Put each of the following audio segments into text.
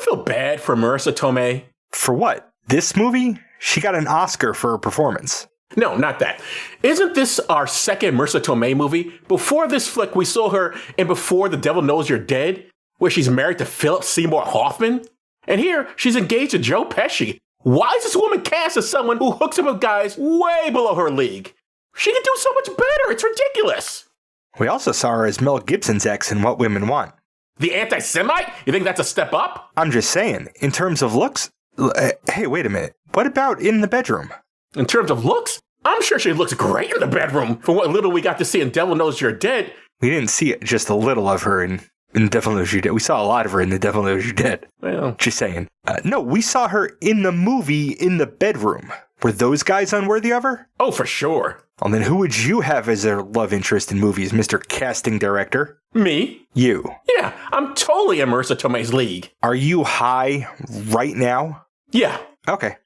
feel bad for Marissa Tomei? For what? This movie? She got an Oscar for her performance. No, not that. Isn't this our second Marissa Tomei movie? Before this flick, we saw her in Before the Devil Knows You're Dead, where she's married to Philip Seymour Hoffman. And here, she's engaged to Joe Pesci. Why is this woman cast as someone who hooks up with guys way below her league? She can do so much better. It's ridiculous. We also saw her as Mel Gibson's ex in What Women Want. The anti-Semite? You think that's a step up? I'm just saying, in terms of looks... Hey, wait a minute. What about in the bedroom? In terms of looks? I'm sure she looks great in the bedroom. From what little we got to see in Devil Knows You're Dead. We didn't see just a little of her in Devil Knows You're Dead. We saw a lot of her in The Devil Knows You're Dead. Well, just saying. No, we saw her in the movie in the bedroom. Were those guys unworthy of her? Oh, for sure. Well, then who would you have as a love interest in movies, Mr. Casting Director? Me? You. Yeah, I'm totally in Marissa Tomei's league. Are you high right now? Yeah. Okay.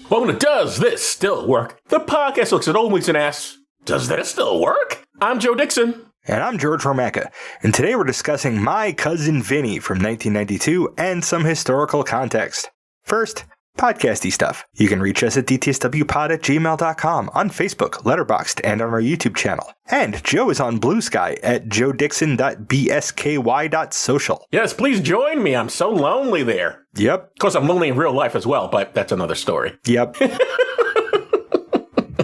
Welcome to Does This Still Work? The podcast looks at old movies and asks, does this still work? I'm Joe Dixon. And I'm George Romacka. And today we're discussing My Cousin Vinny from 1992 and some historical context. First, podcasty stuff. You can reach us at dtswpod@gmail.com, on Facebook, Letterboxd, and on our YouTube channel. And Joe is on Blue Sky at joedixon.bsky.social. Yes, please join me. I'm so lonely there. Yep. Of course, I'm lonely in real life as well, but that's another story. Yep.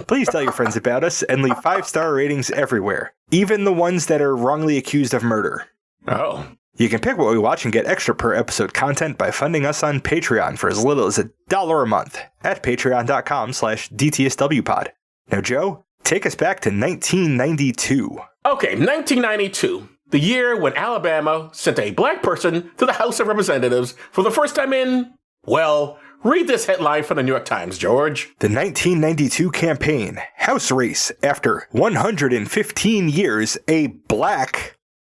Please tell your friends about us and leave 5-star ratings everywhere, even the ones that are wrongly accused of murder. Oh. You can pick what we watch and get extra per episode content by funding us on Patreon for as little as $1 a month at patreon.com/dtswpod. Now, Joe, take us back to 1992. Okay, 1992. The year when Alabama sent a black person to the House of Representatives for the first time in, well, read this headline from the New York Times, George. The 1992 campaign, House race. After 115 years, a black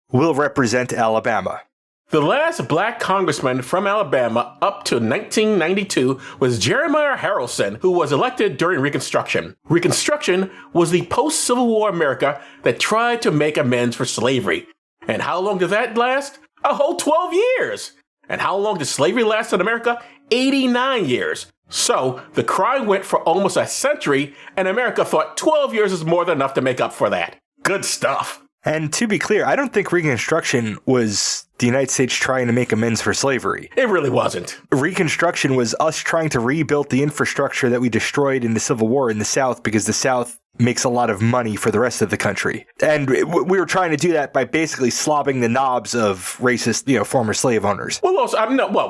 will represent Alabama. The last black congressman from Alabama up to 1992 was Jeremiah Harrelson, who was elected during Reconstruction. Reconstruction was the post-Civil War America that tried to make amends for slavery. And how long did that last? A whole 12 years. And how long did slavery last in America? 89 years. So the crime went for almost a century, and America thought 12 years is more than enough to make up for that. Good stuff. And to be clear, I don't think Reconstruction was the United States trying to make amends for slavery. It really wasn't. Reconstruction was us trying to rebuild the infrastructure that we destroyed in the Civil War in the South, because the South makes a lot of money for the rest of the country. And we were trying to do that by basically slobbing the knobs of racist, former slave owners. Well, also,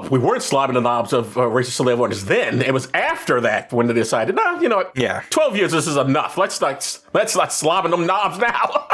we weren't slobbing the knobs of racist slave owners then. It was after that when they decided, no, you know what? Yeah. 12 years, this is enough. Let's not slobbing them knobs now.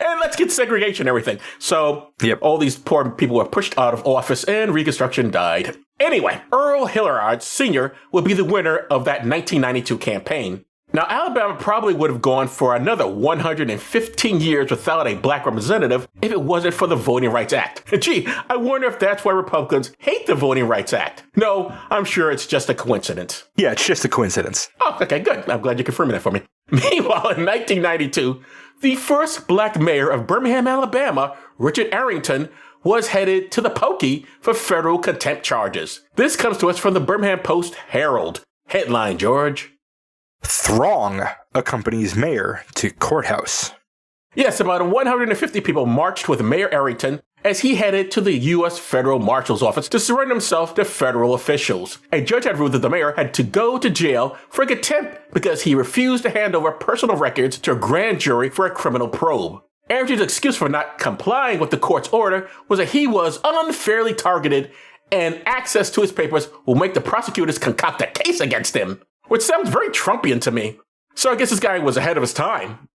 And let's get segregation and everything. So, yep. All these poor people were pushed out of office and Reconstruction died. Anyway, Earl Hilliard Sr. would be the winner of that 1992 campaign. Now, Alabama probably would have gone for another 115 years without a black representative if it wasn't for the Voting Rights Act. Gee, I wonder if that's why Republicans hate the Voting Rights Act. No, I'm sure it's just a coincidence. Yeah, it's just a coincidence. Oh, okay, good. I'm glad you're confirming that for me. Meanwhile, in 1992, the first black mayor of Birmingham, Alabama, Richard Arrington, was headed to the pokey for federal contempt charges. This comes to us from the Birmingham Post-Herald. Headline, George. Throng accompanies mayor to courthouse. Yes, about 150 people marched with Mayor Arrington as he headed to the U.S. Federal Marshal's office to surrender himself to federal officials. A judge had ruled that the mayor had to go to jail for contempt because he refused to hand over personal records to a grand jury for a criminal probe. Arrington's excuse for not complying with the court's order was that he was unfairly targeted and access to his papers will make the prosecutors concoct a case against him, which sounds very Trumpian to me. So I guess this guy was ahead of his time.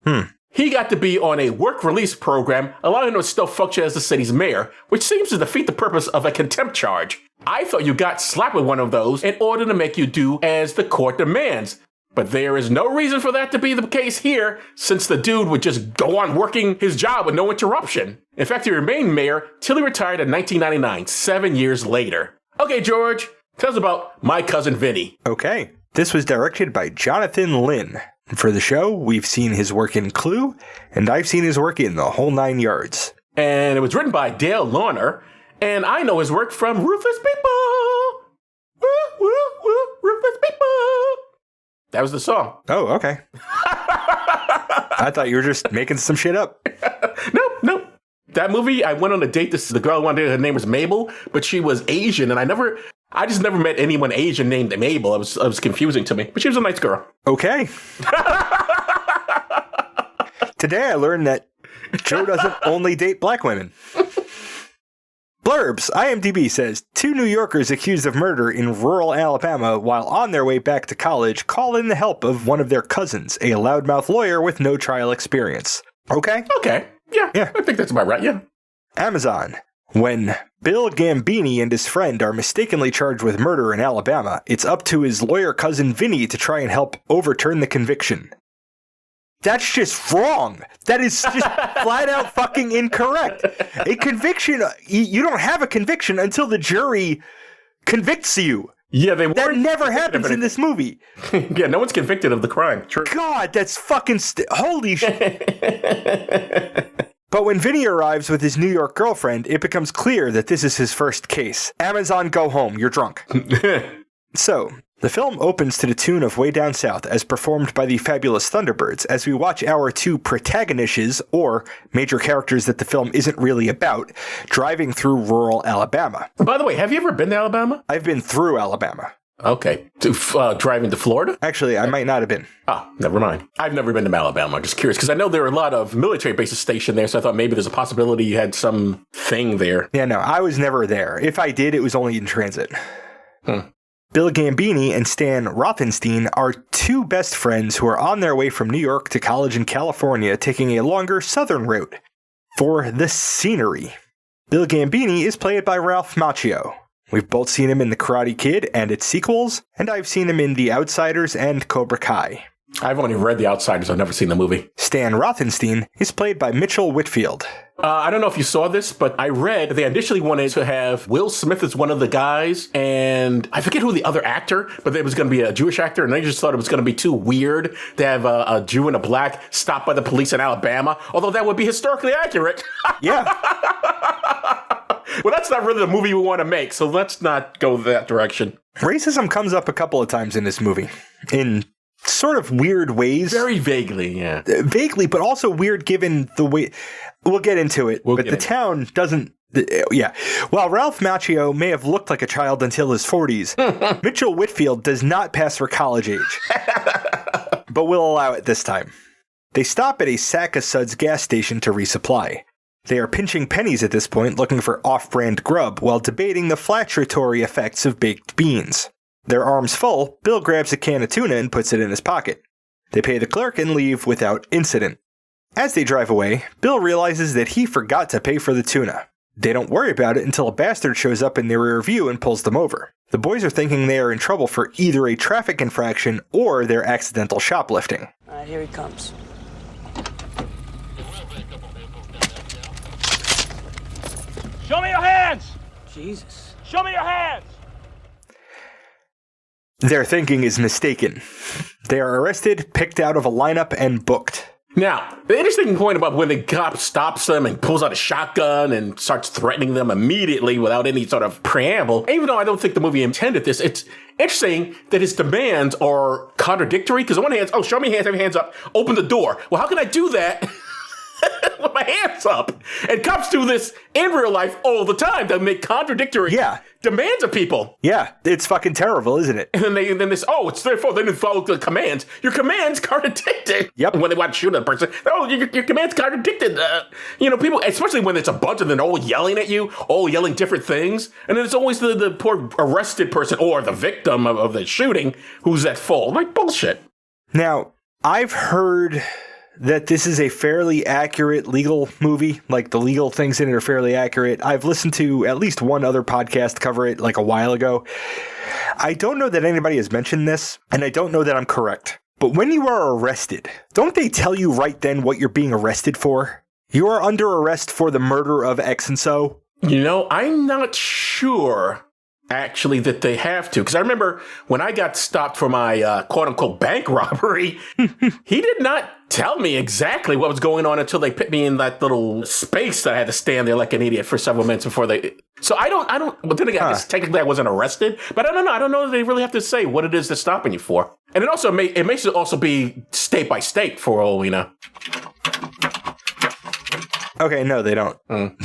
He got to be on a work release program, allowing him to still function as the city's mayor, which seems to defeat the purpose of a contempt charge. I thought you got slapped with one of those in order to make you do as the court demands. But there is no reason for that to be the case here, since the dude would just go on working his job with no interruption. In fact, he remained mayor till he retired in 1999, 7 years later. Okay, George, tell us about My Cousin Vinny. Okay. This was directed by Jonathan Lynn. For the show, we've seen his work in Clue, and I've seen his work in The Whole Nine Yards. And it was written by Dale Launer, and I know his work from Ruthless People. Woo, woo, woo, Ruthless People. That was the song. Oh, okay. I thought you were just making some shit up. Nope. That movie, I went on a date. The girl I wanted, her name was Mabel, but she was Asian, and I just never met anyone Asian named Mabel. It was confusing to me, but she was a nice girl. Okay. Today I learned that Joe doesn't only date black women. Blurbs. IMDb says, 2 New Yorkers accused of murder in rural Alabama while on their way back to college call in the help of one of their cousins, a loudmouth lawyer with no trial experience. Okay. Yeah, I think that's about right, yeah. Amazon. When Bill Gambini and his friend are mistakenly charged with murder in Alabama, it's up to his lawyer cousin Vinny to try and help overturn the conviction. That's just wrong. That is just flat out fucking incorrect. A conviction, you don't have a conviction until the jury convicts you. Yeah, that never happens in this movie. Yeah, no one's convicted of the crime. True. God, that's fucking holy shit. But when Vinny arrives with his New York girlfriend, it becomes clear that this is his first case. Amazon, go home. You're drunk. So, the film opens to the tune of Way Down South as performed by the Fabulous Thunderbirds as we watch our 2 protagonists, or major characters that the film isn't really about, driving through rural Alabama. By the way, have you ever been to Alabama? I've been through Alabama. Okay. Driving to Florida? Actually, I might not have been. Oh, never mind. I've never been to Alabama. I'm just curious, because I know there are a lot of military bases stationed there, so I thought maybe there's a possibility you had some thing there. Yeah, no, I was never there. If I did, it was only in transit. Bill Gambini and Stan Rothenstein are 2 best friends who are on their way from New York to college in California, taking a longer southern route for the scenery. Bill Gambini is played by Ralph Macchio. We've both seen him in The Karate Kid and its sequels, and I've seen him in The Outsiders and Cobra Kai. I've only read The Outsiders. I've never seen the movie. Stan Rothenstein is played by Mitchell Whitfield. I don't know if you saw this, but I read they initially wanted to have Will Smith as one of the guys, and I forget who the other actor, but it was going to be a Jewish actor, and they just thought it was going to be too weird to have a Jew and a black stopped by the police in Alabama, although that would be historically accurate. Yeah. Well, that's not really the movie we want to make, so let's not go that direction. Racism comes up a couple of times in this movie, in sort of weird ways. Very vaguely, yeah. Vaguely, but also weird given the way... We'll get into it, but the town doesn't... Yeah. While Ralph Macchio may have looked like a child until his 40s, Mitchell Whitfield does not pass for college age. But we'll allow it this time. They stop at a Sack of Suds gas station to resupply. They are pinching pennies at this point, looking for off-brand grub, while debating the flatulatory effects of baked beans. Their arms full, Bill grabs a can of tuna and puts it in his pocket. They pay the clerk and leave without incident. As they drive away, Bill realizes that he forgot to pay for the tuna. They don't worry about it until a bastard shows up in their rear view and pulls them over. The boys are thinking they are in trouble for either a traffic infraction or their accidental shoplifting. All right, here he comes. Show me your hands! Jesus. Show me your hands! Their thinking is mistaken. They are arrested, picked out of a lineup, and booked. Now, the interesting point about when the cop stops them and pulls out a shotgun and starts threatening them immediately without any sort of preamble, even though I don't think the movie intended this, it's interesting that his demands are contradictory, because on one hand, oh, show me hands, have your hands up, open the door. Well, how can I do that with my hands up? And cops do this in real life all the time. They make contradictory demands of people. Yeah, it's fucking terrible, isn't it? And then they say, oh, it's their fault. They didn't follow the commands. Your commands contradicted. Yep. When they want to shoot a person, oh, your commands contradicted. People, especially when it's a bunch of them all yelling at you, all yelling different things. And then it's always the poor arrested person or the victim of the shooting who's at fault. Like, bullshit. Now, I've heard that this is a fairly accurate legal movie. Like, the legal things in it are fairly accurate. I've listened to at least one other podcast cover it like a while ago. I don't know that anybody has mentioned this, and I don't know that I'm correct. But when you are arrested, don't they tell you right then what you're being arrested for? You are under arrest for the murder of X and so. I'm not sure. actually that they have to. Because I remember when I got stopped for my quote-unquote bank robbery, he did not tell me exactly what was going on until they put me in that little space that I had to stand there like an idiot for several minutes before they... So I don't, well, then again, I guess technically I wasn't arrested, but I don't know. I don't know that they really have to say what it is they're stopping you for. And it also it makes it also be state by state for all we know. Okay, no, they don't.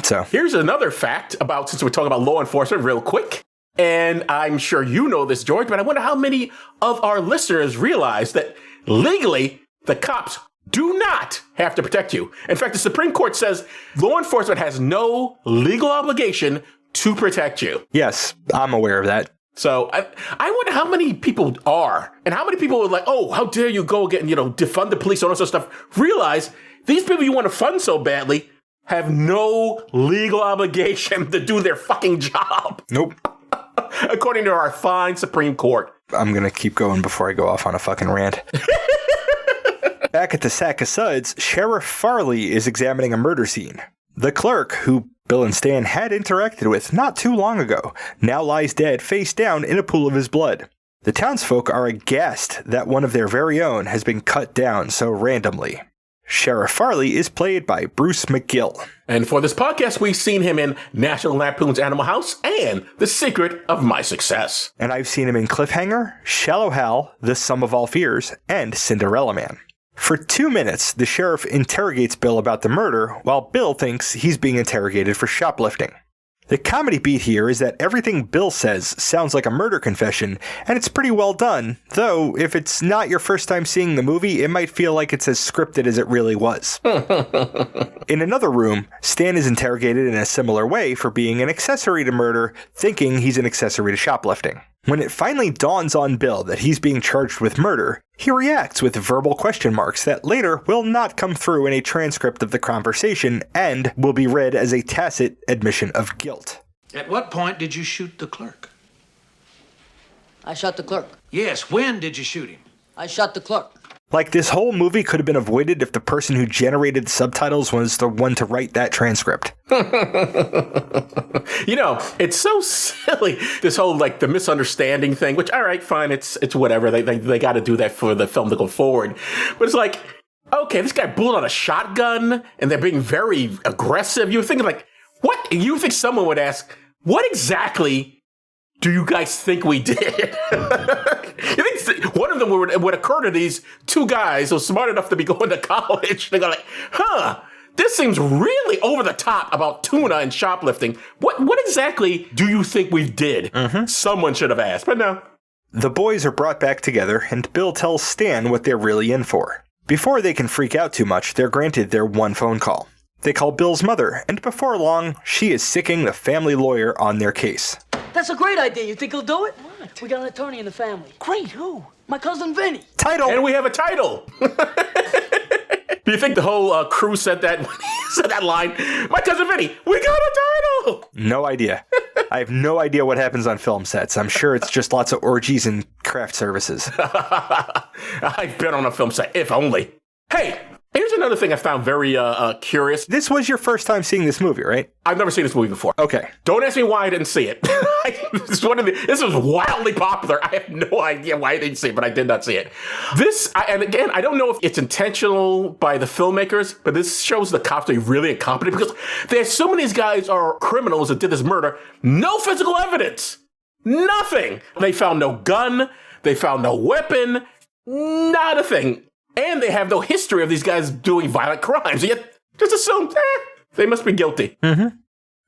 So here's another fact about, since we're talking about law enforcement real quick, and I'm sure you know this, George, but I wonder how many of our listeners realize that legally the cops do not have to protect you. In fact, the Supreme Court says law enforcement has no legal obligation to protect you. yes, I'm aware of that. So I wonder how many people are, and how many people are like, oh, how dare you go get, defund the police, all that sort of stuff. Realize these people you want to fund so badly have no legal obligation to do their fucking job. Nope. According to our fine Supreme Court. I'm going to keep going before I go off on a fucking rant. Back at the Sack of Suds, Sheriff Farley is examining a murder scene. The clerk, who Bill and Stan had interacted with not too long ago, now lies dead face down in a pool of his blood. The townsfolk are aghast that one of their very own has been cut down so randomly. Sheriff Farley is played by Bruce McGill. And for this podcast, we've seen him in National Lampoon's Animal House and The Secret of My Success. And I've seen him in Cliffhanger, Shallow Hal, The Sum of All Fears, and Cinderella Man. For 2 minutes, the sheriff interrogates Bill about the murder, while Bill thinks he's being interrogated for shoplifting. The comedy beat here is that everything Bill says sounds like a murder confession, and it's pretty well done, though if it's not your first time seeing the movie, it might feel like it's as scripted as it really was. In another room, Stan is interrogated in a similar way for being an accessory to murder, thinking he's an accessory to shoplifting. When it finally dawns on Bill that he's being charged with murder, he reacts with verbal question marks that later will not come through in a transcript of the conversation and will be read as a tacit admission of guilt. At what point did you shoot the clerk? I shot the clerk. Yes, when did you shoot him? I shot the clerk. Like, this whole movie could have been avoided if the person who generated the subtitles was the one to write that transcript. It's so silly, this whole, the misunderstanding thing, which, all right, fine, it's whatever. They got to do that for the film to go forward. But it's like, okay, this guy pulled out a shotgun, and they're being very aggressive. You're thinking, what? You think someone would ask, what exactly do you guys think we did? You think one of them would occur to these two guys who are smart enough to be going to college? They go this seems really over the top about tuna and shoplifting. What exactly do you think we did? Someone should have asked, but no. The boys are brought back together, and Bill tells Stan what they're really in for. Before they can freak out too much, they're granted their one phone call. They call Bill's mother, and before long, she is sicking the family lawyer on their case. That's a great idea. You think he'll do it? What? We got an attorney in the family. Great. Who? My cousin Vinny. Title! And we have a title! Do you think the whole crew said that when he said that line? My cousin Vinny, we got a title! No idea. I have no idea what happens on film sets. I'm sure it's just lots of orgies and craft services. I've been on a film set, if only. Hey, here's another thing I found very curious. This was your first time seeing this movie, right? I've never seen this movie before. Okay. Don't ask me why I didn't see it. This was wildly popular. I have no idea why I didn't see it, but I did not see it. And again, I don't know if it's intentional by the filmmakers, but this shows the cops to be really incompetent because they assume these guys are criminals that did this murder. No physical evidence. Nothing. They found no gun. They found no weapon. Not a thing. And they have no history of these guys doing violent crimes. Yet, just assume, they must be guilty.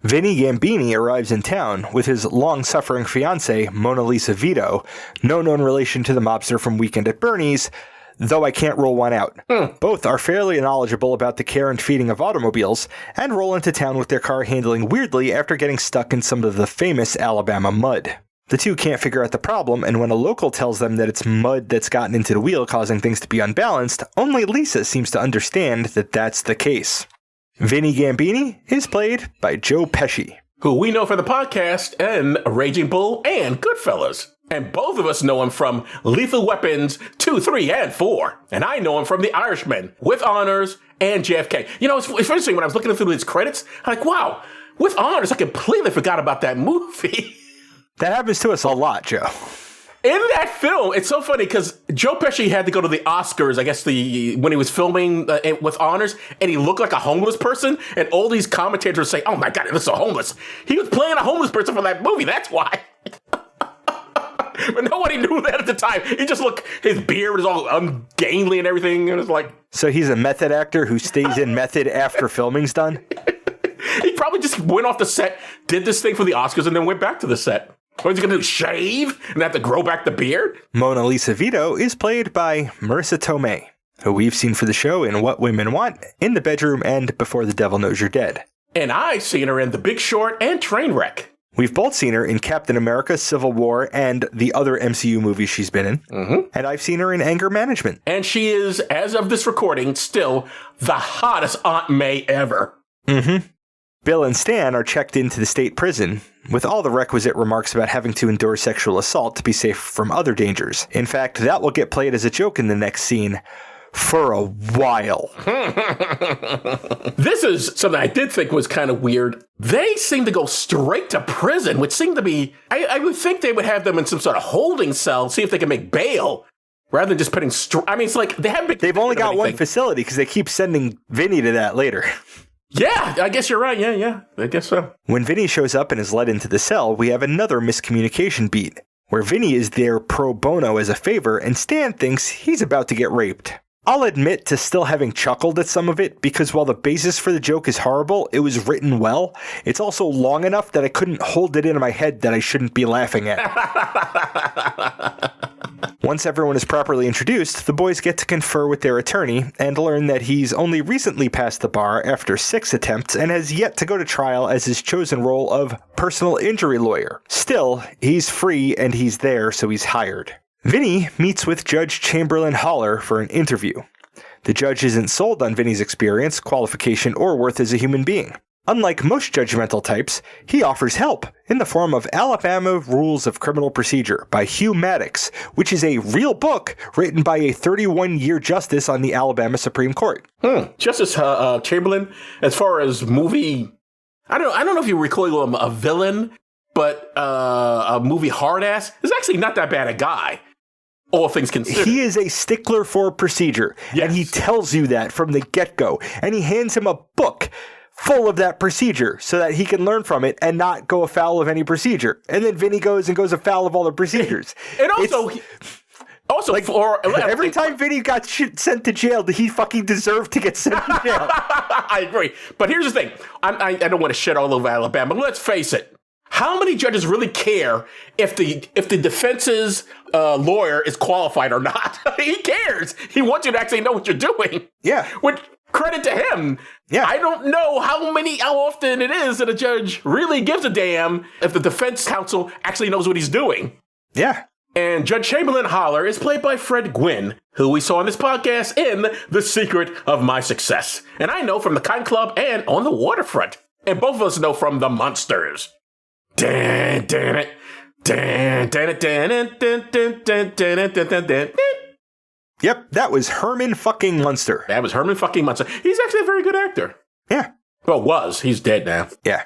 Vinny Gambini arrives in town with his long-suffering fiancée, Mona Lisa Vito, no known relation to the mobster from Weekend at Bernie's, though I can't rule one out. Both are fairly knowledgeable about the care and feeding of automobiles, and roll into town with their car handling weirdly after getting stuck in some of the famous Alabama mud. The two can't figure out the problem, and when a local tells them that it's mud that's gotten into the wheel causing things to be unbalanced, only Lisa seems to understand that that's the case. Vinny Gambini is played by Joe Pesci, who we know from the podcast and Raging Bull and Goodfellas. And both of us know him from Lethal Weapons 2, 3, and 4. And I know him from The Irishman, With Honors, and JFK. It's interesting, when I was looking through his credits, I'm like, wow, With Honors, I completely forgot about that movie. That happens to us a lot, Joe. In that film, it's so funny because Joe Pesci had to go to the Oscars, I guess, when he was filming with honors, and he looked like a homeless person, and all these commentators say, oh my God, he looks so homeless. He was playing a homeless person for that movie, that's why. But nobody knew that at the time. He just looked, his beard was all ungainly and everything, and it's like... So he's a method actor who stays in method after filming's done? He probably just went off the set, did this thing for the Oscars, and then went back to the set. What is he going to do, shave and have to grow back the beard? Mona Lisa Vito is played by Marissa Tomei, who we've seen for the show in What Women Want, In the Bedroom, and Before the Devil Knows You're Dead. And I've seen her in The Big Short and Trainwreck. We've both seen her in Captain America, Civil War, and the other MCU movies she's been in. Mm-hmm. And I've seen her in Anger Management. And she is, as of this recording, still the hottest Aunt May ever. Mm-hmm. Bill and Stan are checked into the state prison with all the requisite remarks about having to endure sexual assault to be safe from other dangers. In fact, that will get played as a joke in the next scene for a while. This is something I did think was kind of weird. They seem to go straight to prison, which seemed to be... I would think they would have them in some sort of holding cell, see if they can make bail, rather than just putting... I mean, it's like they haven't been... They've only got one facility because they keep sending Vinny to that later. Yeah, I guess you're right. Yeah, I guess so. When Vinny shows up and is led into the cell, we have another miscommunication beat, where Vinny is there pro bono as a favor and Stan thinks he's about to get raped. I'll admit to still having chuckled at some of it because while the basis for the joke is horrible, it was written well. It's also long enough that I couldn't hold it in my head that I shouldn't be laughing at. Once everyone is properly introduced, the boys get to confer with their attorney and learn that he's only recently passed the bar after 6 attempts and has yet to go to trial as his chosen role of personal injury lawyer. Still, he's free and he's there, so he's hired. Vinny meets with Judge Chamberlain Haller for an interview. The judge isn't sold on Vinny's experience, qualification, or worth as a human being. Unlike most judgmental types, he offers help in the form of Alabama Rules of Criminal Procedure by Hugh Maddox, which is a real book written by a 31-year justice on the Alabama Supreme Court. Justice Chamberlain, as far as movie, I don't know if you recall him a villain, but a movie hard ass is actually not that bad a guy. All things considered. He is a stickler for procedure, and he tells you that from the get-go, and he hands him a book full of that procedure so that he can learn from it and not go afoul of any procedure. And then Vinny goes afoul of all the procedures. And also, like, every time Vinny got sent to jail, he fucking deserved to get sent to jail. I agree. But here's the thing. I don't want to shit all over Alabama, but let's face it. How many judges really care if the defense's lawyer is qualified or not? He cares. He wants you to actually know what you're doing. Yeah. Which, credit to him. Yeah. I don't know how often it is that a judge really gives a damn if the defense counsel actually knows what he's doing. Yeah. And Judge Chamberlain Haller is played by Fred Gwynne, who we saw on this podcast in The Secret of My Success. And I know from The Kind Club and On the Waterfront. And both of us know from The Monsters. Yep, that was Herman fucking Munster. That was Herman fucking Munster. He's actually a very good actor. Yeah. Well, was. He's dead now. Yeah.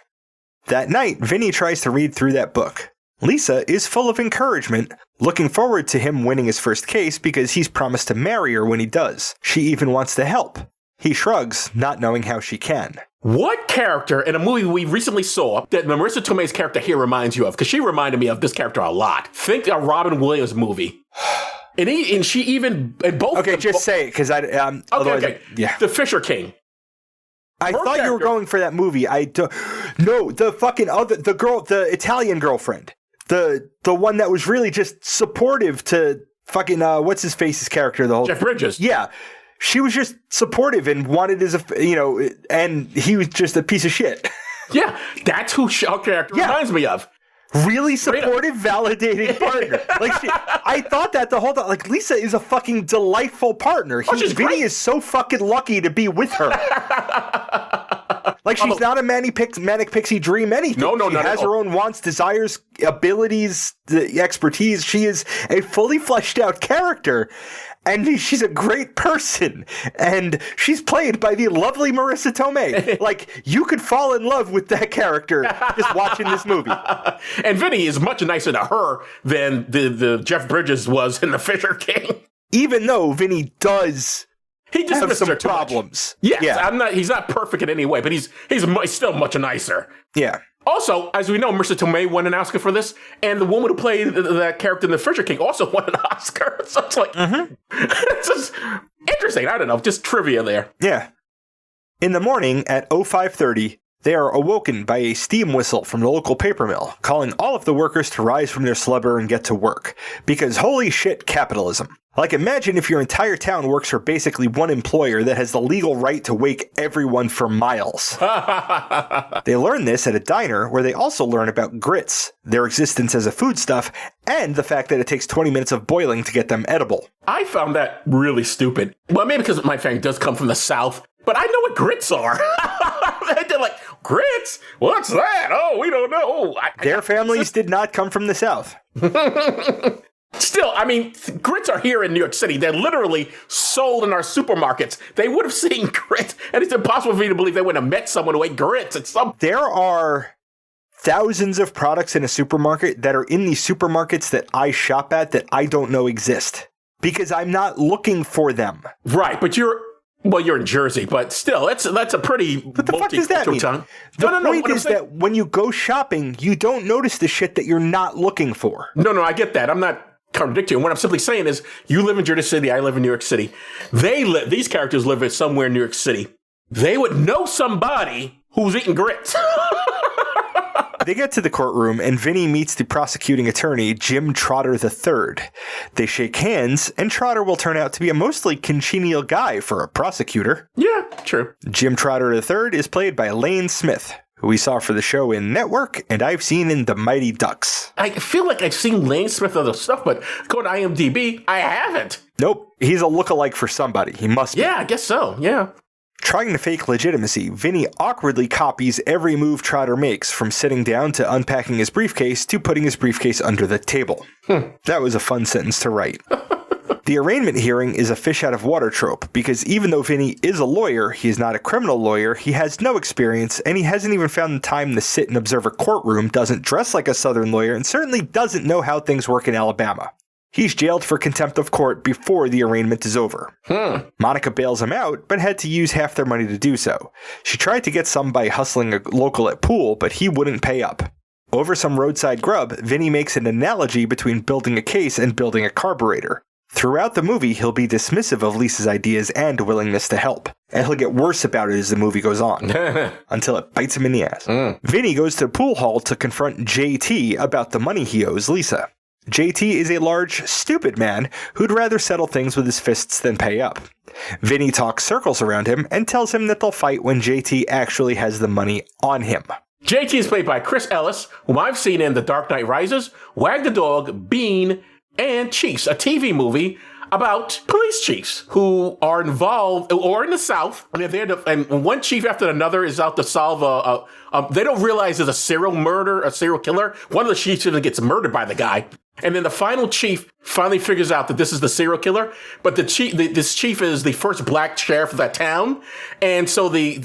That night, Vinny tries to read through that book. Lisa is full of encouragement, looking forward to him winning his first case because he's promised to marry her when he does. She even wants to help. He shrugs, not knowing how she can. What character in a movie we recently saw that Marissa Tomei's character here reminds you of? Because she reminded me of this character a lot. Think a Robin Williams movie. And she even... And both. Okay, just say it, because I... Okay. Yeah. The Fisher King. I thought you were going for that movie. No, the fucking other... The girl... The Italian girlfriend. The one that was really just supportive to fucking... what's his face's character? The whole... Jeff Bridges. Yeah. She was just supportive and wanted and he was just a piece of shit. Yeah, that's who her character reminds me of. Really supportive, validating partner. I thought that the whole time. Like, Lisa is a fucking delightful partner. Vinny is so fucking lucky to be with her. Like, she's not a manic pixie dream anything. No, she not has at all. her own wants, desires, abilities, the expertise. She is a fully fleshed out character, and she's a great person. And she's played by the lovely Marissa Tomei. Like, you could fall in love with that character just watching this movie. And Vinny is much nicer to her than the Jeff Bridges was in The Fisher King. Even though Vinny does He just have some too much. problems. Yes, Yeah. he's not perfect in any way, but he's still much nicer. Yeah. Also, as we know, Marissa Tomei won an Oscar for this, and the woman who played that character in The Fisher King also won an Oscar. So it's like, it's just interesting. I don't know, just trivia there. Yeah. In the morning at 05:30, they are awoken by a steam whistle from the local paper mill, calling all of the workers to rise from their slumber and get to work. Because holy shit, capitalism. Like, imagine if your entire town works for basically one employer that has the legal right to wake everyone for miles. They learn this at a diner where they also learn about grits, their existence as a foodstuff, and the fact that it takes 20 minutes of boiling to get them edible. I found that really stupid. Well, maybe because my family does come from the South, but I know what grits are. They're like, grits? What's that? Oh, we don't know. Their families did not come from the South. Still, I mean, grits are here in New York City. They're literally sold in our supermarkets. They would have seen grits, and it's impossible for me to believe they wouldn't have met someone who ate grits. There are thousands of products in a supermarket that are in these supermarkets that I shop at that I don't know exist because I'm not looking for them. Right, but you're in Jersey, but still, that's a pretty What the fuck does that mean? town. The No, point what I'm is saying- that when you go shopping, you don't notice the shit that you're not looking for. No, I get that. I'm not contradicting. What I'm simply saying is, you live in Jersey City, I live in New York City. These characters live somewhere in New York City. They would know somebody who's eating grits. They get to the courtroom, and Vinny meets the prosecuting attorney, Jim Trotter III. They shake hands, and Trotter will turn out to be a mostly congenial guy for a prosecutor. Yeah, true. Jim Trotter III is played by Lane Smith, who we saw for the show in Network, and I've seen in The Mighty Ducks. I feel like I've seen Lane Smith other stuff, but going to IMDb, I haven't. Nope, he's a lookalike for somebody. He must be. Yeah, I guess so. Yeah. Trying to fake legitimacy, Vinny awkwardly copies every move Trotter makes, from sitting down to unpacking his briefcase to putting his briefcase under the table. That was a fun sentence to write. The arraignment hearing is a fish out of water trope, because even though Vinny is a lawyer, he is not a criminal lawyer, he has no experience, and he hasn't even found the time to sit and observe a courtroom, doesn't dress like a Southern lawyer, and certainly doesn't know how things work in Alabama. He's jailed for contempt of court before the arraignment is over. Monica bails him out, but had to use half their money to do so. She tried to get some by hustling a local at pool, but he wouldn't pay up. Over some roadside grub, Vinny makes an analogy between building a case and building a carburetor. Throughout the movie, he'll be dismissive of Lisa's ideas and willingness to help. And he'll get worse about it as the movie goes on, until it bites him in the ass. Vinny goes to the pool hall to confront JT about the money he owes Lisa. JT is a large, stupid man who'd rather settle things with his fists than pay up. Vinny talks circles around him and tells him that they'll fight when JT actually has the money on him. JT is played by Chris Ellis, whom I've seen in The Dark Knight Rises, Wag the Dog, Bean, and Chiefs, a TV movie about police chiefs who are involved, or in the South, and they're there and one chief after another is out to solve they don't realize there's a serial killer. One of the chiefs even gets murdered by the guy. And then the final chief finally figures out that this is the serial killer, but this chief is the first black sheriff of that town, and so the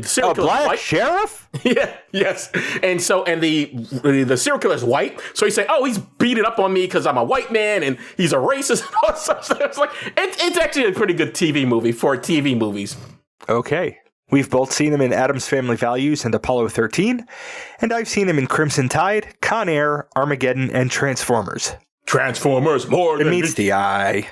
serial killer is white. Sheriff? Yeah, yes, and the serial killer is white, so he's saying, "Oh, he's beating up on me because I'm a white man, and he's a racist." It's like it's actually a pretty good TV movie for TV movies. Okay. We've both seen him in Addams Family Values and Apollo 13, and I've seen him in Crimson Tide, Con Air, Armageddon, and Transformers. Transformers, more It than meets the eye.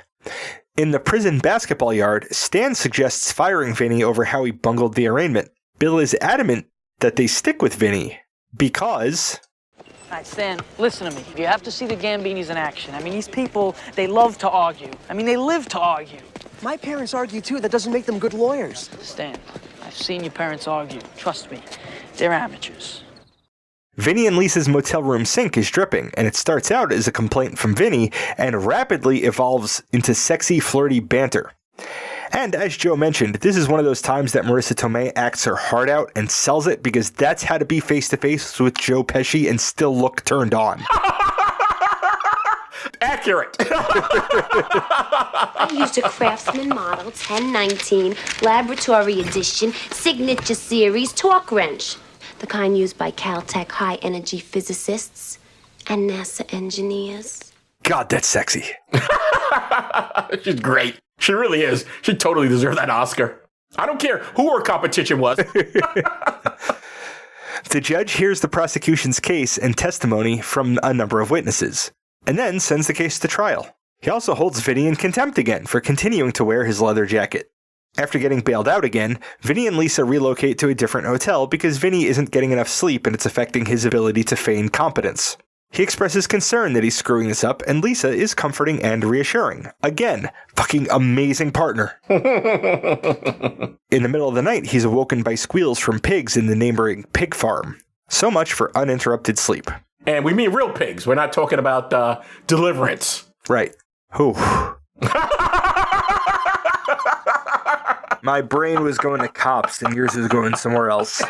In the prison basketball yard, Stan suggests firing Vinny over how he bungled the arraignment. Bill is adamant that they stick with Vinny because... All right, Stan, listen to me. You have to see the Gambinis in action. I mean, these people, they love to argue. I mean, they live to argue. My parents argue too. That doesn't make them good lawyers. Stan, I've seen your parents argue. Trust me, they're amateurs. Vinny and Lisa's motel room sink is dripping, and it starts out as a complaint from Vinny and rapidly evolves into sexy, flirty banter. And as Joe mentioned, this is one of those times that Marissa Tomei acts her heart out and sells it because that's how to be face-to-face with Joe Pesci and still look turned on. Accurate. I used a Craftsman Model 1019, Laboratory Edition, Signature Series torque wrench. The kind used by Caltech high-energy physicists and NASA engineers. God, that's sexy. She's great. She really is. She totally deserved that Oscar. I don't care who her competition was. The judge hears the prosecution's case and testimony from a number of witnesses, and then sends the case to trial. He also holds Vinny in contempt again for continuing to wear his leather jacket. After getting bailed out again, Vinny and Lisa relocate to a different hotel because Vinny isn't getting enough sleep and it's affecting his ability to feign competence. He expresses concern that he's screwing this up, and Lisa is comforting and reassuring. Again, fucking amazing partner. In the middle of the night, he's awoken by squeals from pigs in the neighboring pig farm. So much for uninterrupted sleep. And we mean real pigs. We're not talking about Deliverance. Right. Whew. My brain was going to cops and yours was going somewhere else.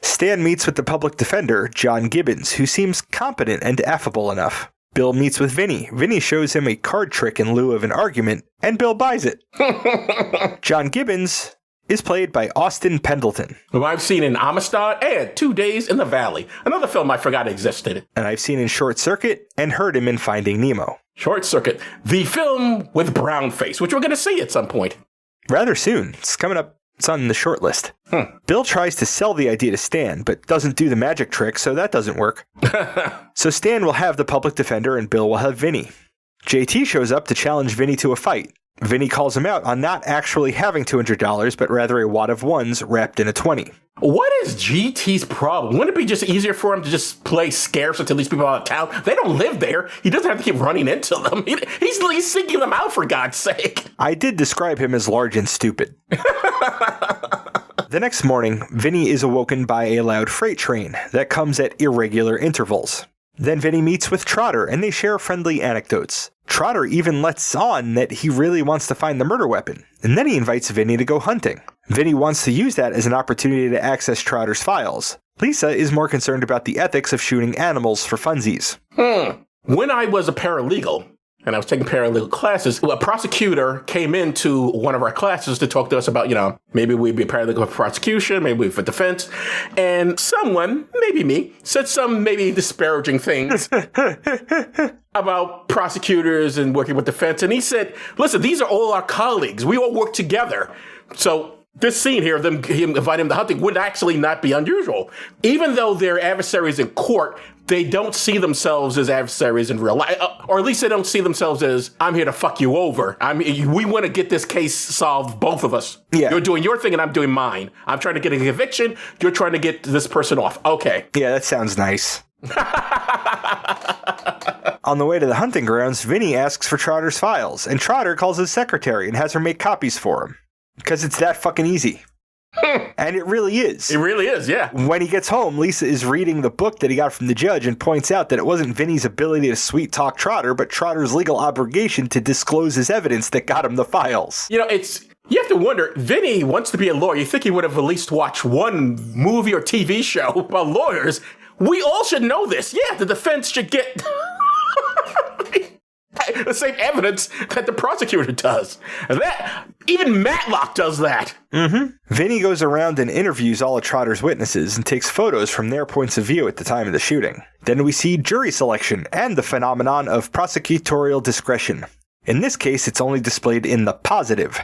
Stan meets with the public defender, John Gibbons, who seems competent and affable enough. Bill meets with Vinny. Vinny shows him a card trick in lieu of an argument, and Bill buys it. John Gibbons is played by Austin Pendleton, who I've seen in Amistad and 2 Days in the Valley, another film I forgot existed. And I've seen in Short Circuit and heard him in Finding Nemo. Short Circuit, the film with brown face, which we're going to see at some point. Rather soon. It's coming up. It's on the short list. Bill tries to sell the idea to Stan, but doesn't do the magic trick, so that doesn't work. So Stan will have the public defender and Bill will have Vinny. JT shows up to challenge Vinny to a fight. Vinny calls him out on not actually having $200, but rather a wad of ones wrapped in a 20. What is GT's problem? Wouldn't it be just easier for him to just play scarce until these people are out of town? They don't live there. He doesn't have to keep running into them. He's seeking them out, for God's sake. I did describe him as large and stupid. The next morning, Vinny is awoken by a loud freight train that comes at irregular intervals. Then Vinny meets with Trotter and they share friendly anecdotes. Trotter even lets on that he really wants to find the murder weapon, and then he invites Vinny to go hunting. Vinny wants to use that as an opportunity to access Trotter's files. Lisa is more concerned about the ethics of shooting animals for funsies. When I was a paralegal, and I was taking paralegal classes, a prosecutor came into one of our classes to talk to us about, maybe we'd be a paralegal for prosecution, maybe we'd for defense. And someone, maybe me, said some maybe disparaging things about prosecutors and working with defense. And he said, listen, these are all our colleagues. We all work together. So this scene here, him inviting him to hunting, would actually not be unusual. Even though they're adversaries in court, they don't see themselves as adversaries in real life. Or at least they don't see themselves as, I'm here to fuck you over. We want to get this case solved, both of us. Yeah. You're doing your thing and I'm doing mine. I'm trying to get a conviction. You're trying to get this person off. Okay. Yeah, that sounds nice. On the way to the hunting grounds, Vinny asks for Trotter's files, and Trotter calls his secretary and has her make copies for him. Because it's that fucking easy. And it really is. It really is, yeah. When he gets home, Lisa is reading the book that he got from the judge and points out that it wasn't Vinny's ability to sweet-talk Trotter, but Trotter's legal obligation to disclose his evidence that got him the files. You have to wonder, Vinny wants to be a lawyer. You think he would have at least watched one movie or TV show about lawyers. We all should know this. Yeah, the defense should get the same evidence that the prosecutor does. Even Matlock does that. Vinny goes around and interviews all of Trotter's witnesses and takes photos from their points of view at the time of the shooting. Then we see jury selection and the phenomenon of prosecutorial discretion. In this case, it's only displayed in the positive.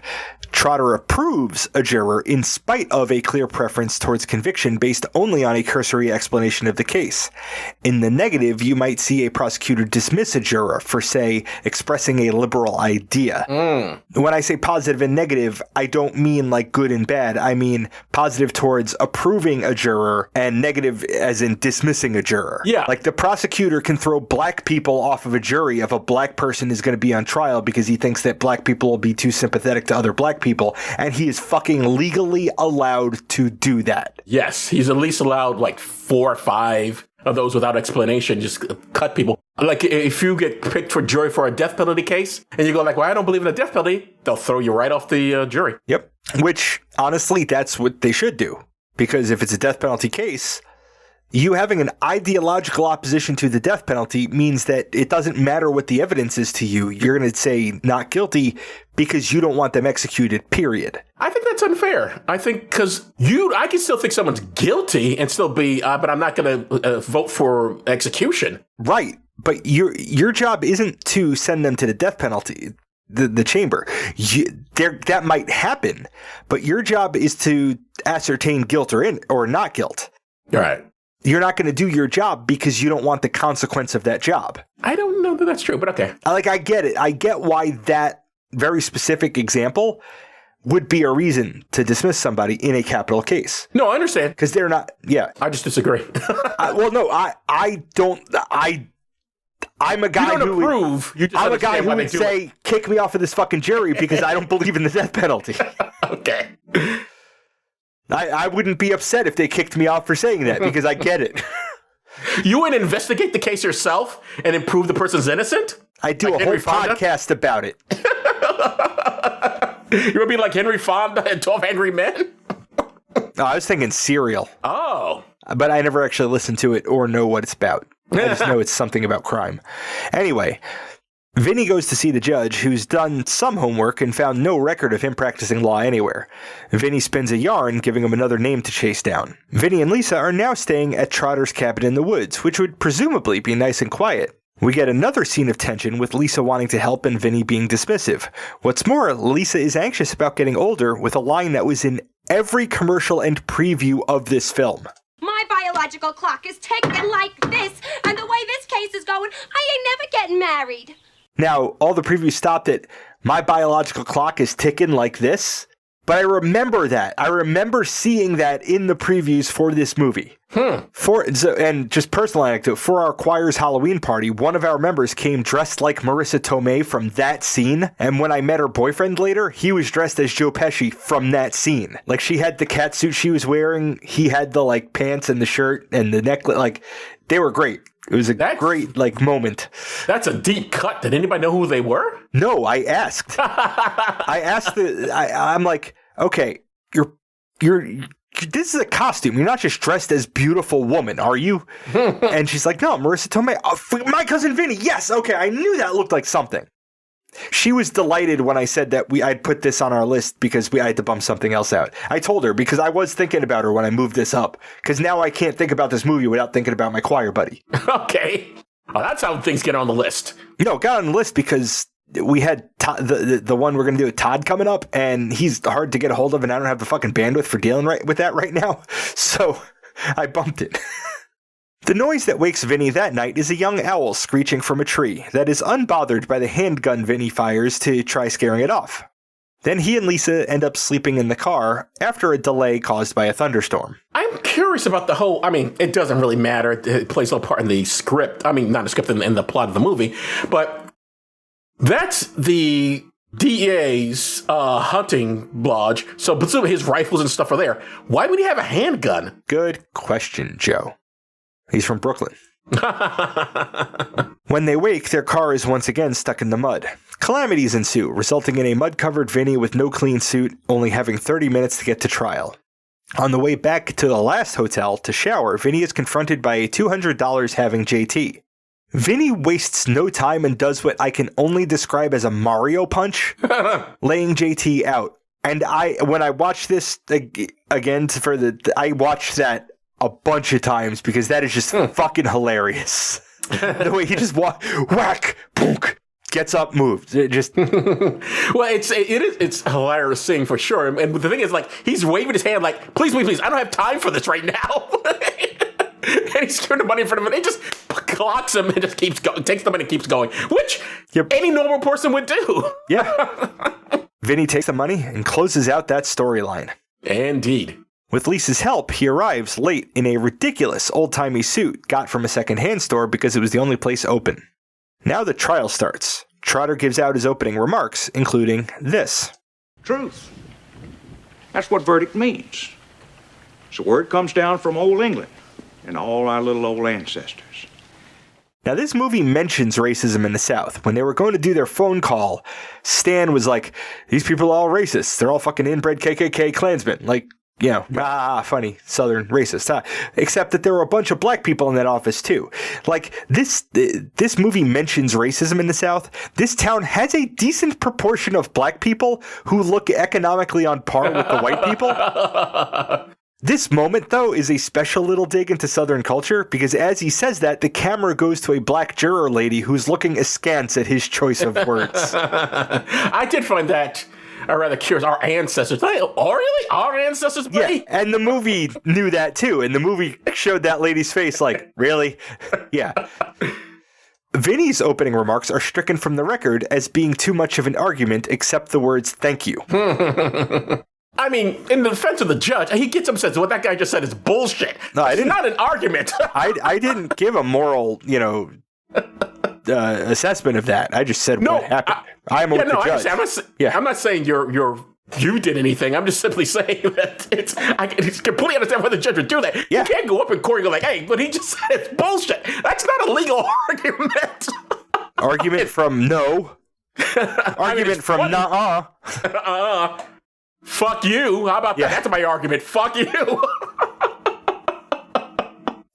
Trotter approves a juror in spite of a clear preference towards conviction based only on a cursory explanation of the case. In the negative, you might see a prosecutor dismiss a juror for, say, expressing a liberal idea. When I say positive and negative, I don't mean like good and bad. I mean positive towards approving a juror and negative as in dismissing a juror. Yeah. Like the prosecutor can throw black people off of a jury if a black person is going to be on trial because he thinks that black people will be too sympathetic to other black people, and he is fucking legally allowed to do that. Yes, he's at least allowed like 4 or 5 of those without explanation, just cut people. Like if you get picked for jury for a death penalty case and you go like, well, I don't believe in the death penalty, they'll throw you right off the jury. Yep. Which, honestly, that's what they should do. Because if it's a death penalty case, you having an ideological opposition to the death penalty means that it doesn't matter what the evidence is to you. You're going to say not guilty because you don't want them executed, period. I think that's unfair. I think because I can still think someone's guilty and still be, but I'm not going to vote for execution. Right. But your job isn't to send them to the death penalty, the chamber. That might happen, but your job is to ascertain guilt or not guilt. All right. You're not going to do your job because you don't want the consequence of that job. I don't know that that's true, but okay. I get it. I get why that very specific example would be a reason to dismiss somebody in a capital case. No, I understand. Because they're not, yeah. I just disagree. I don't, I'm a guy I'm a guy who would say, kick me off of this fucking jury because I don't believe in the death penalty. Okay. I wouldn't be upset if they kicked me off for saying that because I get it. You would investigate the case yourself and then prove the person's innocent? I do like a whole podcast about it. You would be like Henry Fonda and 12 Angry Men? No, I was thinking Serial. Oh. But I never actually listened to it or know what it's about. I just know it's something about crime. Anyway, Vinny goes to see the judge, who's done some homework and found no record of him practicing law anywhere. Vinny spins a yarn, giving him another name to chase down. Vinny and Lisa are now staying at Trotter's cabin in the woods, which would presumably be nice and quiet. We get another scene of tension with Lisa wanting to help and Vinny being dismissive. What's more, Lisa is anxious about getting older with a line that was in every commercial and preview of this film. My biological clock is ticking like this, and the way this case is going, I ain't never getting married. Now, all the previews stopped at my biological clock is ticking like this, but I remember that. I remember seeing that in the previews for this movie. And just personal anecdote, for our choir's Halloween party, one of our members came dressed like Marissa Tomei from that scene, and when I met her boyfriend later, he was dressed as Joe Pesci from that scene. Like, she had the catsuit she was wearing, he had the, like, pants and the shirt and the necklace, like, they were great. It was a great, like, moment. That's a deep cut. Did anybody know who they were? No, I asked. I'm like, okay, this is a costume. You're not just dressed as beautiful woman, are you? And she's like, no, Marissa Tomei. Oh, My Cousin Vinny. Yes, okay, I knew that looked like something. She was delighted when I said that I'd put this on our list because I had to bump something else out. I told her because I was thinking about her when I moved this up. Because now I can't think about this movie without thinking about my choir buddy. Okay. Oh, that's how things get on the list. No, got on the list because we had the one we're going to do with Todd coming up, and he's hard to get a hold of, and I don't have the fucking bandwidth for dealing with that right now. So I bumped it. The noise that wakes Vinny that night is a young owl screeching from a tree that is unbothered by the handgun Vinny fires to try scaring it off. Then he and Lisa end up sleeping in the car after a delay caused by a thunderstorm. I'm curious about the whole, it doesn't really matter. It plays no part in the script. Not the script, in the plot of the movie. But that's the DEA's hunting lodge. So presumably his rifles and stuff are there. Why would he have a handgun? Good question, Joe. He's from Brooklyn. When they wake, their car is once again stuck in the mud. Calamities ensue, resulting in a mud-covered Vinny with no clean suit, only having 30 minutes to get to trial. On the way back to the last hotel to shower, Vinny is confronted by a $200 having JT. Vinny wastes no time and does what I can only describe as a Mario punch, laying JT out. And when I watched this again I watched that a bunch of times because that is just fucking hilarious. The way he just whack, boonk, gets up, moves. It just well, it's hilarious seeing for sure. And the thing is, like, he's waving his hand like, please, please, please, I don't have time for this right now. And he's giving the money in front of him, and he just clocks him and just keeps going, takes the money and keeps going, which any normal person would do. Yeah. Vinny takes the money and closes out that storyline. Indeed. With Lisa's help, he arrives late in a ridiculous old-timey suit got from a second-hand store because it was the only place open. Now the trial starts. Trotter gives out his opening remarks, including this. Truth. That's what verdict means. It's a word comes down from Old England. and all our little old ancestors. Now, this movie mentions racism in the South. When they were going to do their phone call, Stan was like, these people are all racist. They're all fucking inbred KKK Klansmen. Like, you know, funny, Southern racist, huh? Except that there were a bunch of black people in that office, too. Like, this movie mentions racism in the South. This town has a decent proportion of black people who look economically on par with the white people. This moment, though, is a special little dig into Southern culture because as he says that, the camera goes to a black juror lady who's looking askance at his choice of words. I did find that rather curious. Our ancestors. Oh, really? Our ancestors? Yeah, and the movie knew that, too. And the movie showed that lady's face like, really? Yeah. Vinny's opening remarks are stricken from the record as being too much of an argument except the words, thank you. I mean, in the defense of the judge, he gets upset. What that guy just said is bullshit. No, I it's didn't. Not an argument. I didn't give a moral, assessment of that. I just said what happened. I'm a judge. I'm not saying you did anything. I'm just simply saying that I completely understand why the judge would do that. Yeah. You can't go up in court and go like, hey, but he just said it's bullshit. That's not a legal argument. Argument from no. Argument from nuh-uh. Fuck you. How about that? That's my argument. Fuck you.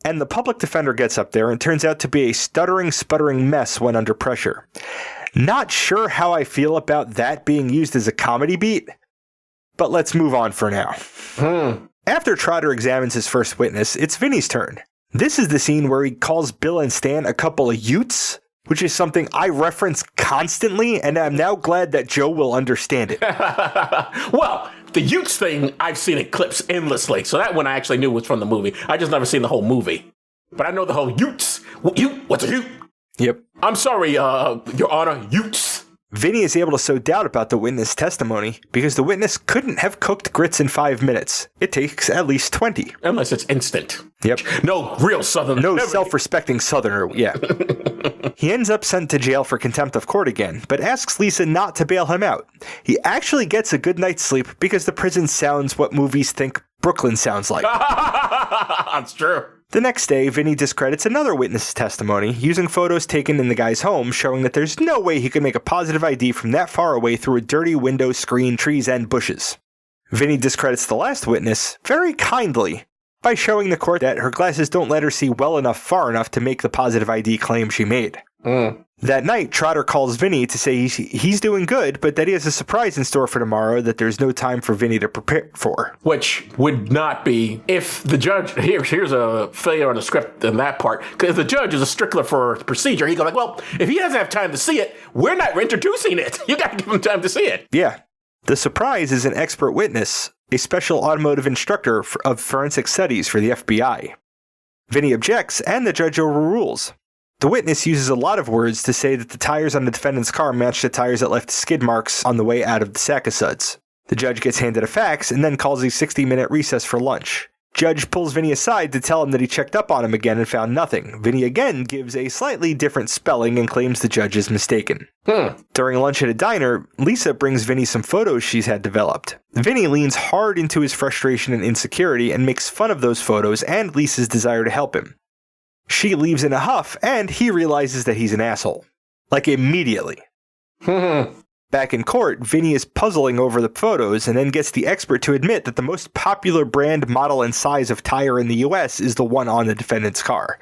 And the public defender gets up there and turns out to be a stuttering, sputtering mess when under pressure. Not sure how I feel about that being used as a comedy beat, but let's move on for now. After Trotter examines his first witness, it's Vinny's turn. This is the scene where he calls Bill and Stan a couple of utes, which is something I reference constantly, and I'm now glad that Joe will understand it. Well, the Utes thing, I've seen in clips endlessly, so that one I actually knew was from the movie. I just never seen the whole movie. But I know the whole Utes. What's a Ute? Yep. I'm sorry, Your Honor, Utes. Vinny is able to sow doubt about the witness' testimony because the witness couldn't have cooked grits in 5 minutes. It takes at least 20. Unless it's instant. Yep. No real Southerner. No self-respecting Southerner, yeah. He ends up sent to jail for contempt of court again, but asks Lisa not to bail him out. He actually gets a good night's sleep because the prison sounds what movies think Brooklyn sounds like. That's true. The next day, Vinny discredits another witness's testimony, using photos taken in the guy's home showing that there's no way he could make a positive ID from that far away through a dirty window screen, trees, and bushes. Vinny discredits the last witness, very kindly, by showing the court that her glasses don't let her see well enough far enough to make the positive ID claim she made. That night, Trotter calls Vinny to say he's doing good, but that he has a surprise in store for tomorrow that there's no time for Vinny to prepare for. Which would not be, if the judge, here's a failure on the script in that part, because if the judge is a stickler for procedure, he'd go like, well, if he doesn't have time to see it, we're not introducing it. You got to give him time to see it. Yeah. The surprise is an expert witness, a special automotive instructor of forensic studies for the FBI. Vinny objects, and the judge overrules. The witness uses a lot of words to say that the tires on the defendant's car match the tires that left skid marks on the way out of the sack of suds. The judge gets handed a fax and then calls a 60-minute recess for lunch. Judge pulls Vinny aside to tell him that he checked up on him again and found nothing. Vinny again gives a slightly different spelling and claims the judge is mistaken. During lunch at a diner, Lisa brings Vinny some photos she's had developed. Vinny leans hard into his frustration and insecurity and makes fun of those photos and Lisa's desire to help him. She leaves in a huff, and he realizes that he's an asshole. Like, immediately. Back in court, Vinny is puzzling over the photos and then gets the expert to admit that the most popular brand, model, and size of tire in the US is the one on the defendant's car.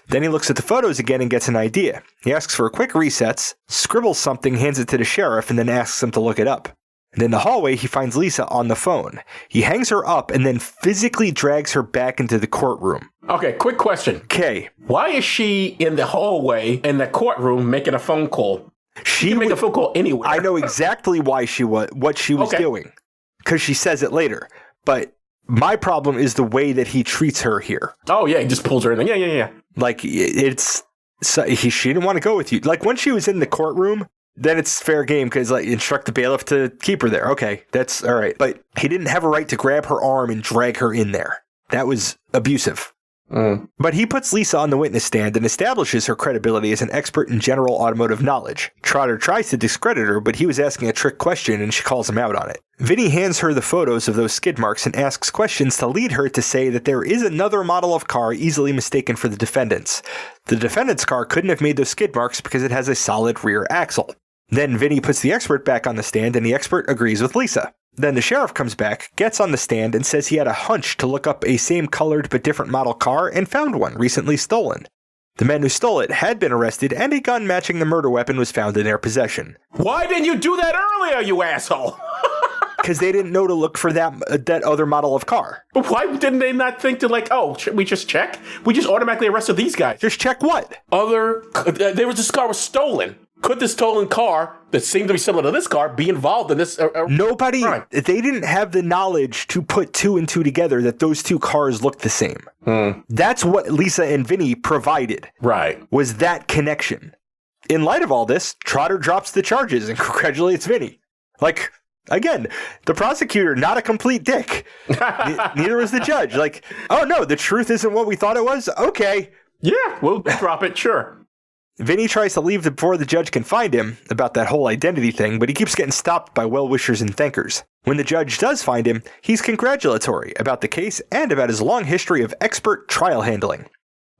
Then he looks at the photos again and gets an idea. He asks for quick resets, scribbles something, hands it to the sheriff, and then asks him to look it up. And in the hallway, he finds Lisa on the phone. He hangs her up and then physically drags her back into the courtroom. Okay, quick question. Okay. Why is she in the hallway in the courtroom making a phone call? She can make a phone call anywhere. I know exactly why what she was doing. Because she says it later. But my problem is the way that he treats her here. Oh, yeah, he just pulls her in. Yeah. Like, she didn't want to go with you. Like, when she was in the courtroom, then it's fair game because, like, instruct the bailiff to keep her there. Okay, that's all right. But he didn't have a right to grab her arm and drag her in there. That was abusive. But he puts Lisa on the witness stand and establishes her credibility as an expert in general automotive knowledge. Trotter tries to discredit her, but he was asking a trick question and she calls him out on it. Vinny hands her the photos of those skid marks and asks questions to lead her to say that there is another model of car easily mistaken for the defendant's. The defendant's car couldn't have made those skid marks because it has a solid rear axle. Then Vinny puts the expert back on the stand and the expert agrees with Lisa. Then the sheriff comes back, gets on the stand, and says he had a hunch to look up a same colored but different model car and found one recently stolen. The men who stole it had been arrested and a gun matching the murder weapon was found in their possession. Why didn't you do that earlier, you asshole? Because they didn't know to look for that other model of car. But why didn't they not think to should we just check? We just automatically arrested these guys. Just check what? This car was stolen. Could the stolen car that seemed to be similar to this car be involved in this? Nobody, crime? They didn't have the knowledge to put two and two together that those two cars looked the same. That's what Lisa and Vinny provided. Right. Was that connection. In light of all this, Trotter drops the charges and congratulates Vinny. Again, the prosecutor, not a complete dick. Neither was the judge. Oh no, the truth isn't what we thought it was? Okay. Yeah, we'll drop it, sure. Vinny tries to leave before the judge can find him about that whole identity thing, but he keeps getting stopped by well-wishers and thankers. When the judge does find him, he's congratulatory about the case and about his long history of expert trial handling.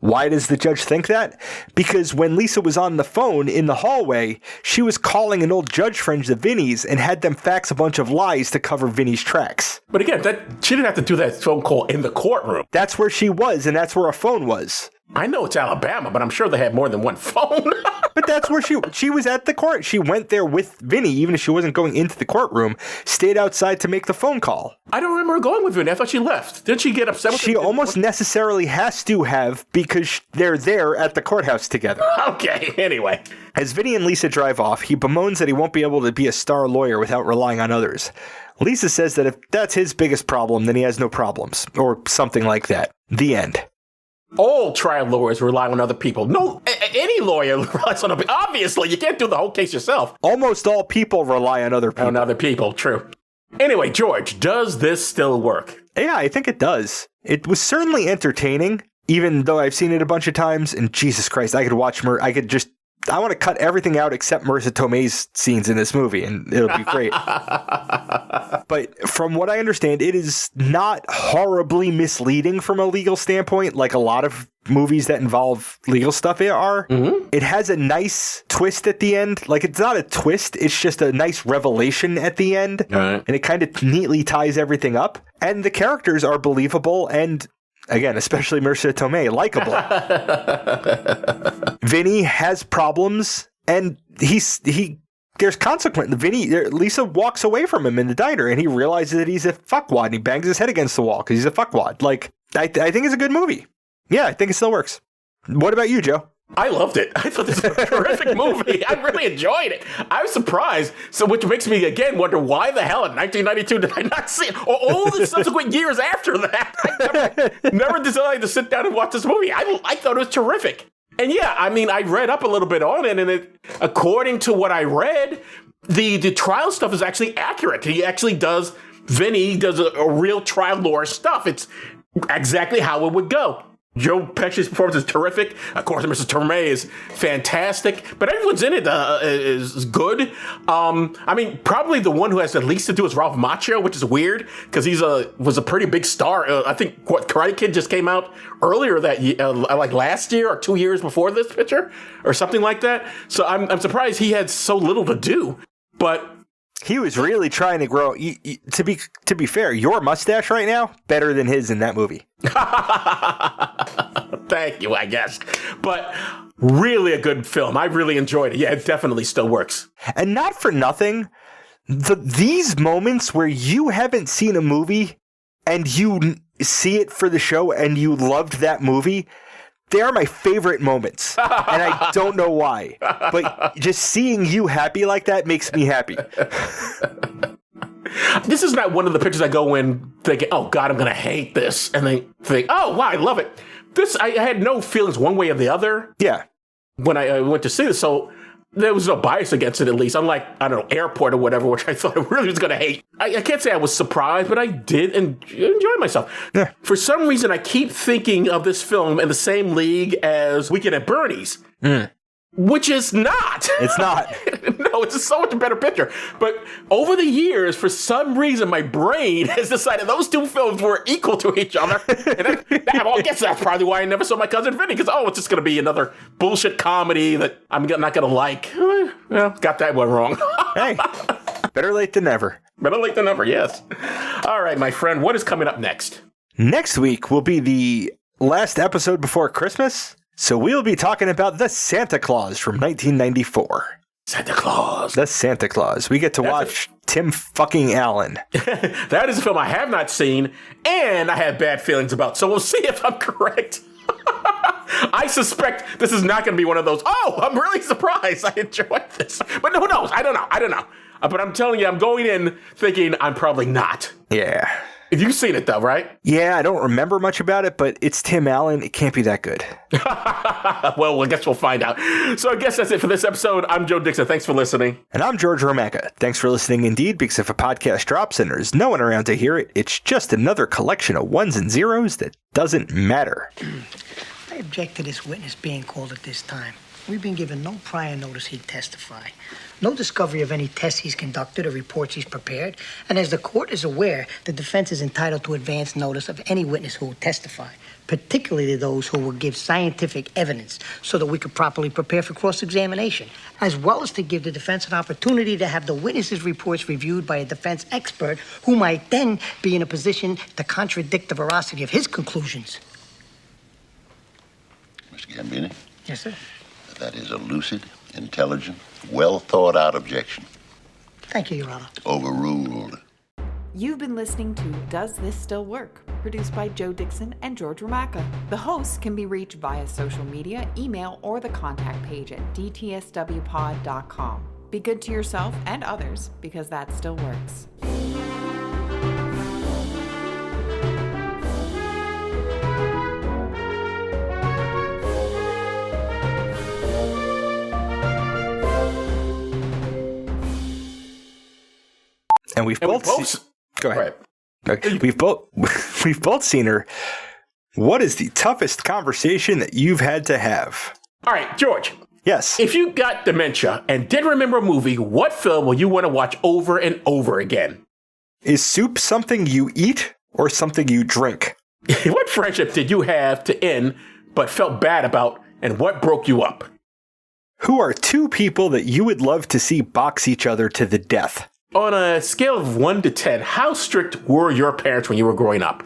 Why does the judge think that? Because when Lisa was on the phone in the hallway, she was calling an old judge friend of Vinny's and had them fax a bunch of lies to cover Vinny's tracks. But again, she didn't have to do that phone call in the courtroom. That's where she was, and that's where a phone was. I know it's Alabama, but I'm sure they had more than one phone. But that's where she was at the court. She went there with Vinny, even if she wasn't going into the courtroom, stayed outside to make the phone call. I don't remember her going with Vinny. I thought she left. Didn't she get upset with She almost necessarily has to have because they're there at the courthouse together. Okay, anyway. As Vinny and Lisa drive off, he bemoans that he won't be able to be a star lawyer without relying on others. Lisa says that if that's his biggest problem, then he has no problems, or something like that. The end. All trial lawyers rely on other people. No, any lawyer relies on other people. Obviously, you can't do the whole case yourself. Almost all people rely on other people. On other people, true. Anyway, George, does this still work? Yeah, I think it does. It was certainly entertaining, even though I've seen it a bunch of times, and Jesus Christ, I could watch I want to cut everything out except Marissa Tomei's scenes in this movie, and it'll be great. But from what I understand, it is not horribly misleading from a legal standpoint, like a lot of movies that involve legal stuff are. Mm-hmm. It has a nice twist at the end. It's not a twist, it's just a nice revelation at the end. Right. And it kind of neatly ties everything up. And the characters are believable and, again, especially Marissa Tomei, likable. Vinny has problems, and there's consequence. Lisa walks away from him in the diner, and he realizes that he's a fuckwad, and he bangs his head against the wall because he's a fuckwad. I think it's a good movie. Yeah, I think it still works. What about you, Joe? I loved it. I thought this was a terrific movie. I really enjoyed it. I was surprised, which makes me again wonder why the hell in 1992 did I not see it, or all the subsequent years after that. I never decided to sit down and watch this movie. I thought it was terrific. And yeah, I mean, I read up a little bit on it, and according to what I read, the trial stuff is actually accurate. Vinny does a real trial lawyer stuff. It's exactly how it would go. Joe Pesci's performance is terrific. Of course, Mrs. Tomei is fantastic, but everyone's in it is good. I mean, probably the one who has the least to do is Ralph Macchio, which is weird because was a pretty big star. I think Karate Kid just came out earlier that year, last year or 2 years before this picture or something like that. So I'm surprised he had so little to do, but. He was really trying to grow. To be fair, your mustache right now better than his in that movie. Thank you, I guess. But really a good film. I really enjoyed it. Yeah, it definitely still works. And not for nothing, these moments where you haven't seen a movie and you see it for the show and you loved that movie, they are my favorite moments, and I don't know why, but just seeing you happy like that makes me happy. This is not one of the pictures I go in thinking, oh, God, I'm going to hate this, and then think, oh, wow, I love it. I had no feelings one way or the other. Yeah. When I went to see this, so there was no bias against it, at least. Unlike, I don't know, Airport or whatever, which I thought I really was going to hate. I can't say I was surprised, but I did enjoy myself. Yeah. For some reason, I keep thinking of this film in the same league as Weekend at Bernie's. Which is not. It's not. No, it's a so much better picture. But over the years, for some reason, my brain has decided those two films were equal to each other. And I guess that's probably why I never saw My Cousin Vinny, because, it's just going to be another bullshit comedy that I'm not going to like. Well, got that one wrong. Hey, better late than never. Better late than never, yes. All right, my friend, what is coming up next? Next week will be the last episode before Christmas. So we'll be talking about The Santa Claus from 1994. Santa Claus. The Santa Claus. We get to watch Tim fucking Allen. That is a film I have not seen, and I have bad feelings about, so we'll see if I'm correct. I suspect this is not going to be one of those, I'm really surprised I enjoyed this. But who knows? I don't know. But I'm telling you, I'm going in thinking I'm probably not. Yeah. You've seen it, though, right? Yeah, I don't remember much about it, but it's Tim Allen. It can't be that good. Well, I guess we'll find out. So I guess that's it for this episode. I'm Joe Dixon. Thanks for listening. And I'm George Romaka. Thanks for listening indeed, because if a podcast drops and there's no one around to hear it, it's just another collection of ones and zeros that doesn't matter. I object to this witness being called at this time. We've been given no prior notice he'd testify. No discovery of any tests he's conducted or reports he's prepared. And as the court is aware, the defense is entitled to advance notice of any witness who will testify, particularly those who will give scientific evidence so that we could properly prepare for cross-examination, as well as to give the defense an opportunity to have the witnesses' reports reviewed by a defense expert who might then be in a position to contradict the veracity of his conclusions. Mr. Gambini? Yes, sir. That is a lucid, intelligent, well-thought-out objection. Thank you, Your Honor. Overruled. You've been listening to Does This Still Work? Produced by Joe Dixon and George Romaka. The hosts can be reached via social media, email, or the contact page at dtswpod.com. Be good to yourself and others, because that still works. And we've both go ahead. Right. Okay. We've both seen her. What is the toughest conversation that you've had to have? All right, George. Yes. If you got dementia and did remember a movie, what film will you want to watch over and over again? Is soup something you eat or something you drink? What friendship did you have to end but felt bad about, and what broke you up? Who are two people that you would love to see box each other to the death? On a scale of 1 to 10, how strict were your parents when you were growing up?